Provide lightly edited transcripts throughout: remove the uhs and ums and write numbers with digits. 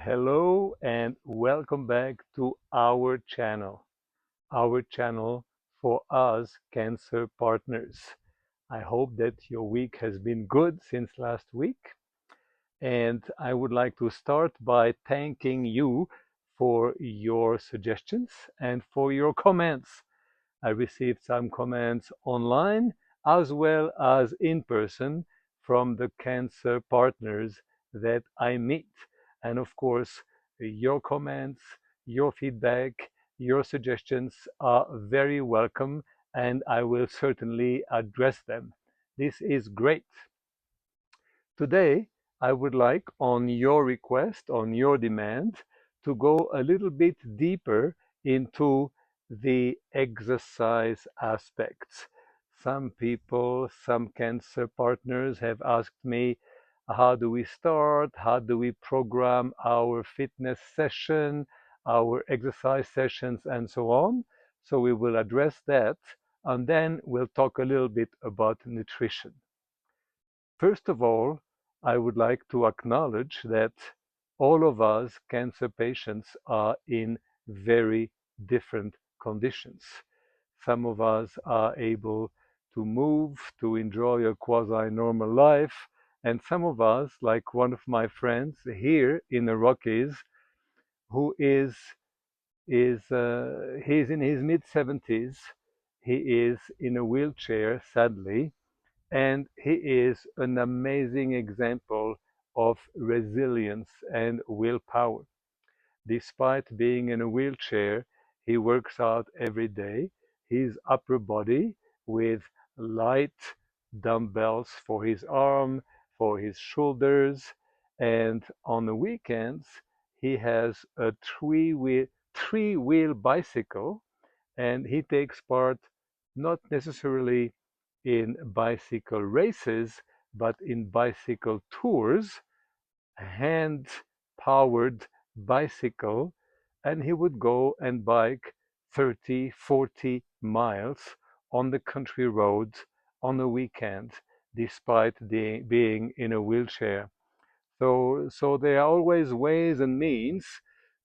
Hello and welcome back to our channel for us cancer partners. I hope that your week has been good since last week, and I would like to start by thanking you for your suggestions and for your comments. I received some comments online as well as in person from the cancer partners that I meet. And of course, your comments, your feedback, your suggestions are very welcome, and I will certainly address them. This is great. Today, I would like, on your request, on your demand, to go a little bit deeper into the exercise aspects. Some people, some cancer partners have asked me, how do we start? How do we program our fitness session, our exercise sessions, and so on? So we will address that, and then we'll talk a little bit about nutrition. First of all, I would like to acknowledge that all of us cancer patients are in very different conditions. Some of us are able to move, to enjoy a quasi-normal life, and some of us, like one of my friends here in the Rockies, who he's in his mid 70s. He is in a wheelchair, sadly, and he is an amazing example of resilience and willpower. Despite being in a wheelchair, he works out every day. His upper body with light dumbbells for his arm, for his shoulders, and on the weekends, he has a three-wheel bicycle, and he takes part not necessarily in bicycle races, but in bicycle tours, hand powered bicycle, and he would go and bike 30, 40 miles on the country roads on the weekend, despite being in a wheelchair. So there are always ways and means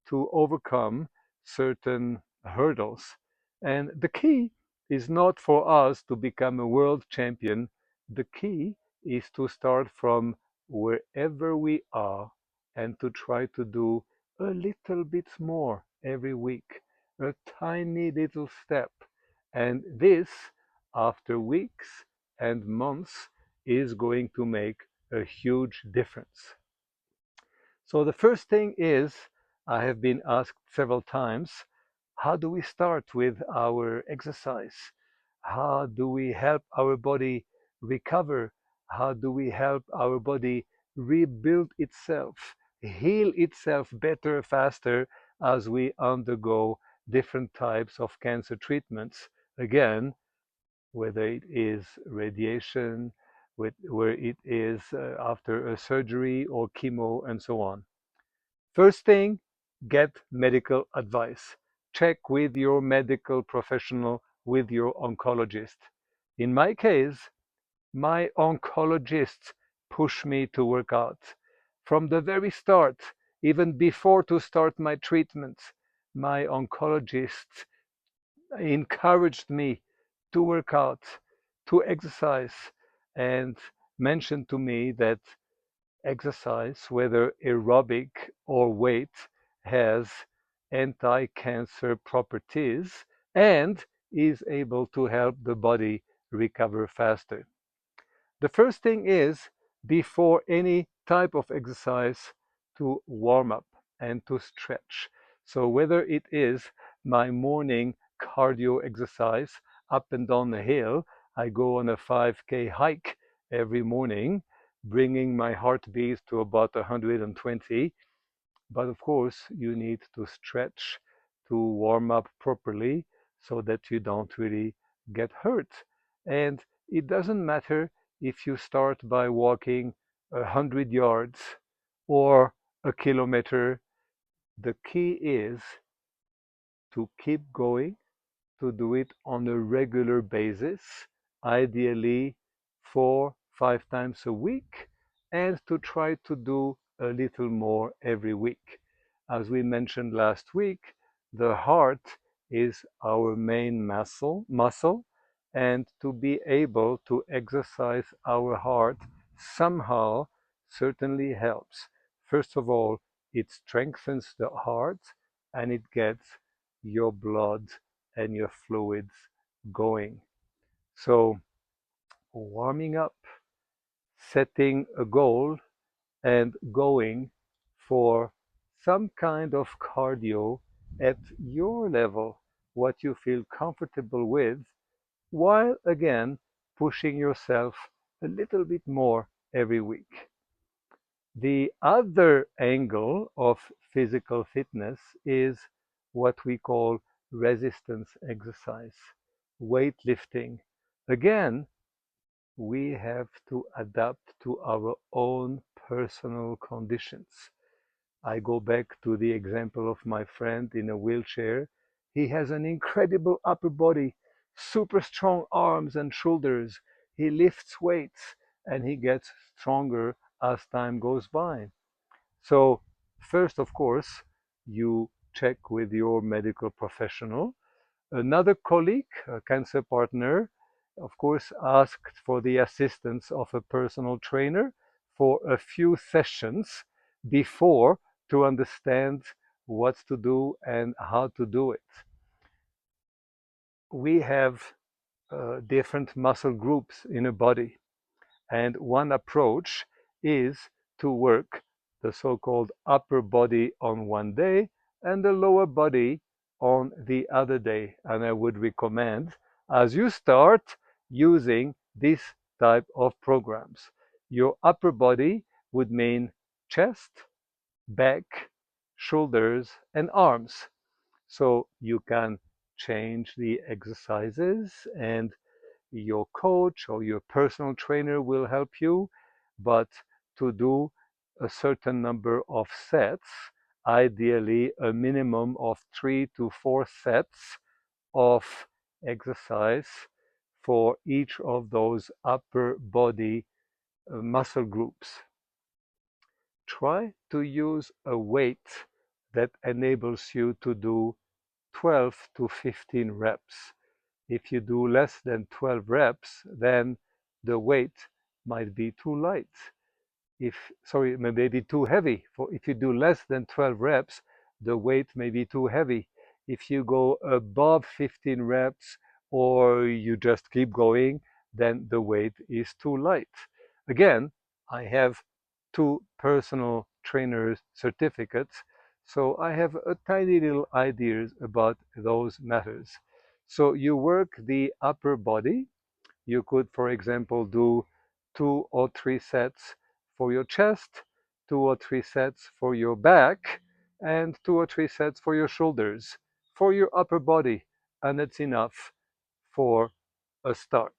to overcome certain hurdles. And the key is not for us to become a world champion. The key is to start from wherever we are and to try to do a little bit more every week, a tiny little step. And this, after weeks and months, is going to make a huge difference. So the first thing is, I have been asked several times, how do we start with our exercise? How do we help our body recover? How do we help our body rebuild itself, heal itself better, faster as we undergo different types of cancer treatments? Again, whether it is radiation, where it is after a surgery or chemo and so on. First thing, get medical advice. Check with your medical professional, with your oncologist. In my case, my oncologist pushed me to work out. From the very start, even before to start my treatment, my oncologist encouraged me to work out, to exercise, and mentioned to me that exercise, whether aerobic or weight, has anti-cancer properties and is able to help the body recover faster. The first thing is, before any type of exercise, to warm up and to stretch. So whether it is my morning cardio exercise up and down the hill, I go on a 5K hike every morning, bringing my heartbeat to about 120. But of course, you need to stretch to warm up properly so that you don't really get hurt. And it doesn't matter if you start by walking 100 yards or a kilometer. The key is to keep going, to do it on a regular basis, ideally 4, 5 times a week, and to try to do a little more every week. as we mentioned last week, the heart is our main muscle, and to be able to exercise our heart somehow certainly helps. First of all, it strengthens the heart and it gets your blood and your fluids going. So, warming up, setting a goal, and going for some kind of cardio at your level, what you feel comfortable with, while again pushing yourself a little bit more every week. The other angle of physical fitness is what we call resistance exercise, weightlifting. Again, we have to adapt to our own personal conditions. I go back to the example of my friend in a wheelchair. He has an incredible upper body, super strong arms and shoulders. He lifts weights and he gets stronger as time goes by. So, first, of course, you check with your medical professional. Another colleague, a cancer partner, of course, asked for the assistance of a personal trainer for a few sessions before to understand what to do and how to do it. We have different muscle groups in a body, and one approach is to work the so-called upper body on one day and the lower body on the other day. And I would recommend, as you start using this type of programs, your upper body would mean chest, back, shoulders, and arms. So you can change the exercises and your coach or your personal trainer will help you, but to do a certain number of sets, ideally a minimum of 3 to 4 sets of exercise for each of those upper body muscle groups. Try to use a weight that enables you to do 12 to 15 reps. If you do less than 12 reps, then the weight might be too light. Sorry, maybe too heavy. For if you do less than 12 reps, the weight may be too heavy. If you go above 15 reps or you just keep going, then the weight is too light. Again, I have 2 personal trainers certificates, so I have a tiny little ideas about those matters. So you work the upper body. You could, for example, do 2 or 3 sets for your chest, 2 or 3 sets for your back, and 2 or 3 sets for your shoulders, for your upper body, and that's enough for a start.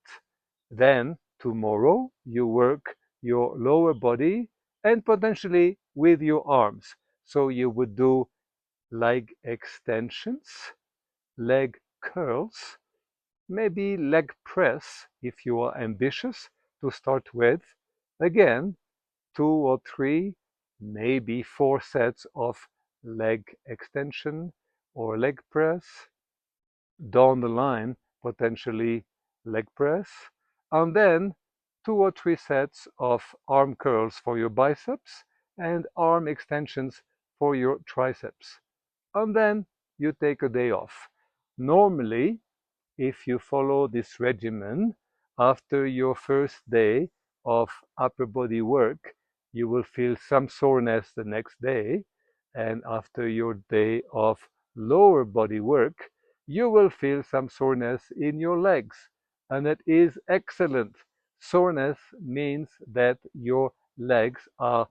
Then tomorrow you work your lower body and potentially with your arms. So you would do leg extensions, leg curls, maybe leg press if you are ambitious to start with. Again, 2 or 3, maybe 4 sets of leg extension or leg press. Down the line, potentially leg press. And then 2 or 3 sets of arm curls for your biceps and arm extensions for your triceps. And then you take a day off. Normally, if you follow this regimen, after your first day of upper body work, you will feel some soreness the next day. And after your day of lower body work, you will feel some soreness in your legs. And it is excellent. Soreness means that your legs are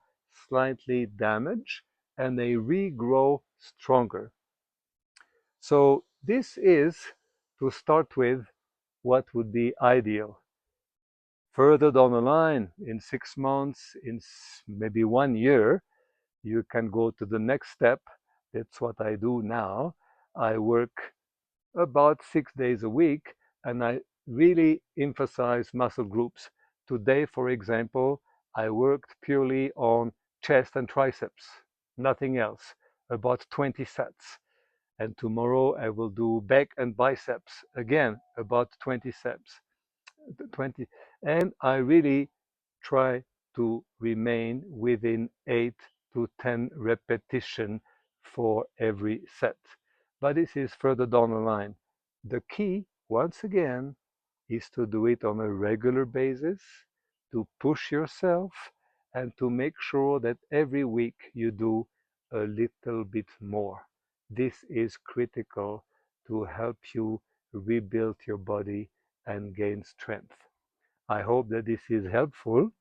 slightly damaged and they regrow stronger. So this is, to start with, what would be ideal. Further down the line, in 6 months, in maybe 1 year, you can go to the next step. That's what I do now. I work about 6 days a week and I really emphasize muscle groups. Today, for example, I worked purely on chest and triceps, nothing else. about 20 sets. And tomorrow I will do back and biceps again, about 20 sets. 20, and I really try to remain within 8 to 10 repetition for every set. But this is further down the line. The key, once again, is to do it on a regular basis, to push yourself, and to make sure that every week you do a little bit more. This is critical to help you rebuild your body and gain strength. I hope that this is helpful.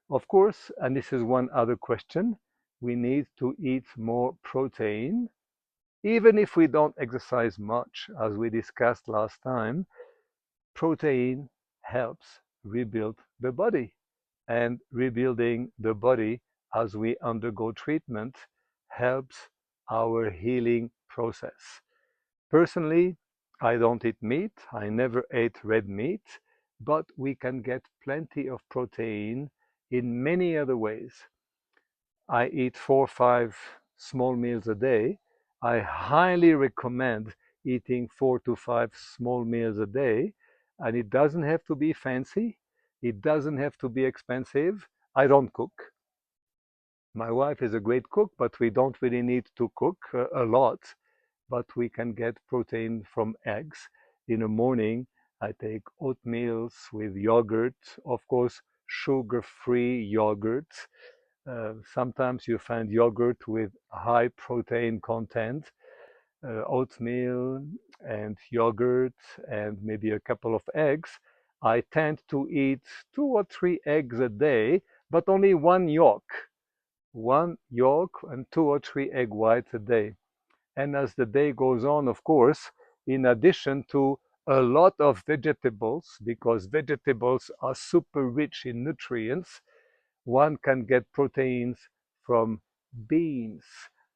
Of course, and this is one other question, we need to eat more protein. Even if we don't exercise much, as we discussed last time, protein helps rebuild the body. And rebuilding the body as we undergo treatment helps our healing process. Personally, I don't eat meat. I never ate red meat, but we can get plenty of protein in many other ways. I eat 4 or 5 small meals a day. I highly recommend eating 4 to 5 small meals a day, and it doesn't have to be fancy. It doesn't have to be expensive. I don't cook. My wife is a great cook, but we don't really need to cook a lot. But we can get protein from eggs. In the morning, I take oatmeals with yogurt, of course, sugar-free yogurt. Sometimes you find yogurt with high protein content, oatmeal and yogurt and maybe a couple of eggs. I tend to eat 2 or 3 eggs a day, but only one yolk and 2 or 3 egg whites a day. And as the day goes on, of course, in addition to a lot of vegetables, because vegetables are super rich in nutrients, one can get proteins from beans,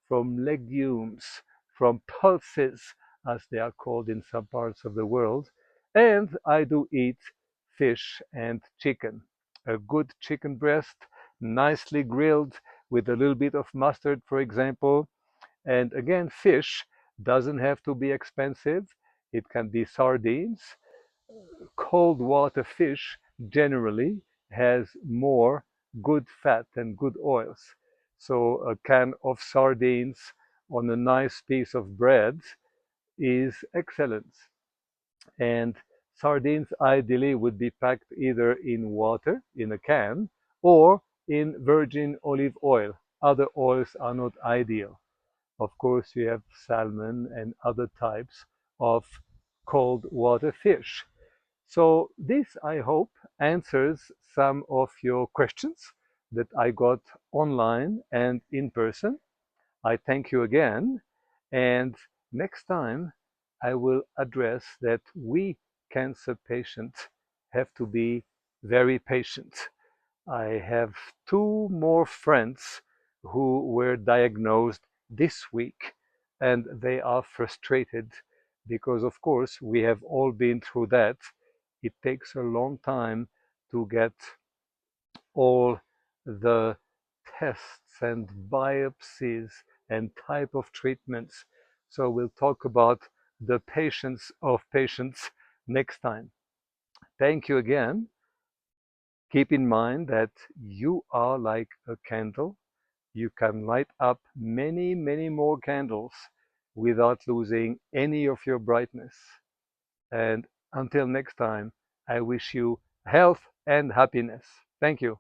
from legumes, from pulses, as they are called in some parts of the world. And I do eat fish and chicken. A good chicken breast, nicely grilled with a little bit of mustard, for example. And again, fish doesn't have to be expensive. It can be sardines. Cold water fish generally has more good fat and good oils. So a can of sardines on a nice piece of bread is excellent. And sardines ideally would be packed either in water, in a can, or in virgin olive oil. Other oils are not ideal. Of course, you have salmon and other types of cold water fish. So this, I hope, answers some of your questions that I got online and in person. I thank you again. And next time, I will address that we cancer patients have to be very patient. I have 2 more friends who were diagnosed this week, and they are frustrated because, of course, we have all been through that. It takes a long time to get all the tests and biopsies and type of treatments. So we'll talk about the patience of patients next time. Thank you again. Keep in mind that you are like a candle. You can light up many, many more candles without losing any of your brightness. And until next time, I wish you health and happiness. Thank you.